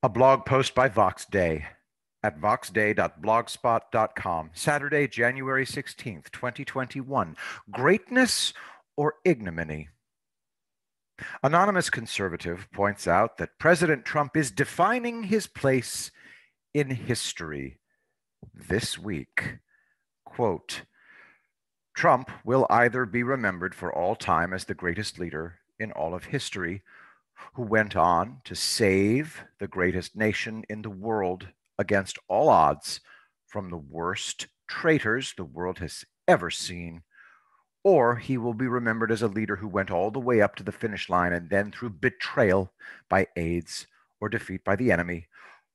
A blog post by Vox Day at voxday.blogspot.com, Saturday, January 16th, 2021. Greatness or ignominy? Anonymous conservative points out that President Trump is defining his place in history this week. Quote, Trump will either be remembered for all time as the greatest leader in all of history, who went on to save the greatest nation in the world against all odds from the worst traitors the world has ever seen, or he will be remembered as a leader who went all the way up to the finish line and then, through betrayal by AIDS or defeat by the enemy,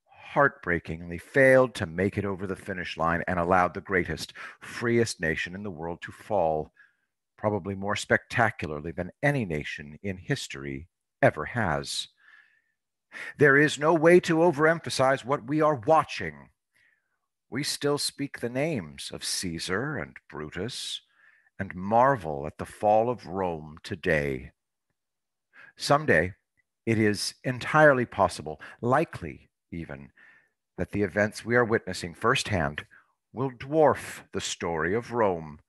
heartbreakingly failed to make it over the finish line and allowed the greatest, freest nation in the world to fall, probably more spectacularly than any nation in history ever has. There is no way to overemphasize what we are watching. We still speak the names of Caesar and Brutus and marvel at the fall of Rome today. Someday, it is entirely possible, likely even, that the events we are witnessing firsthand will dwarf the story of Rome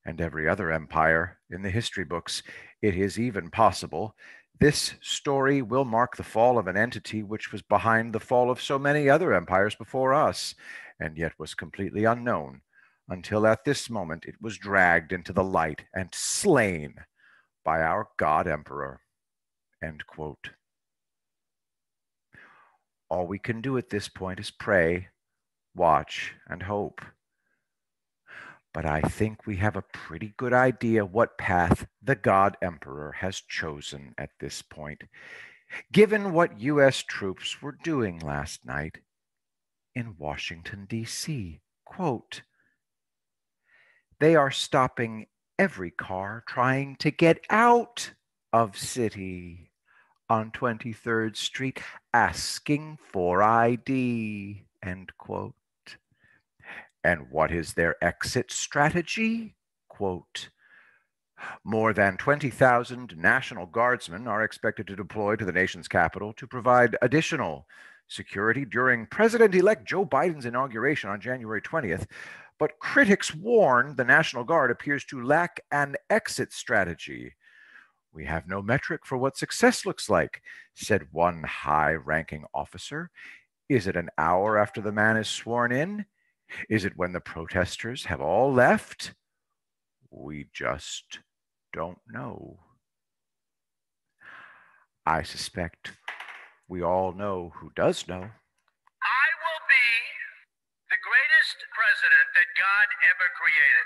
and every other empire in the history books. It is even possible this story will mark the fall of an entity which was behind the fall of so many other empires before us, and yet was completely unknown until at this moment it was dragged into the light and slain by our God Emperor. End quote. All we can do at this point is pray, watch, and hope. But I think we have a pretty good idea what path the God Emperor has chosen at this point, given what U.S. troops were doing last night in Washington, D.C. Quote, they are stopping every car trying to get out of city on 23rd Street, asking for ID, end quote. And what is their exit strategy? Quote, more than 20,000 National Guardsmen are expected to deploy to the nation's capital to provide additional security during President-elect Joe Biden's inauguration on January 20th. But critics warn the National Guard appears to lack an exit strategy. We have no metric for what success looks like, said one high-ranking officer. Is it an hour after the man is sworn in? Is it when the protesters have all left? We just don't know. I suspect we all know who does know. I will be the greatest president that God ever created.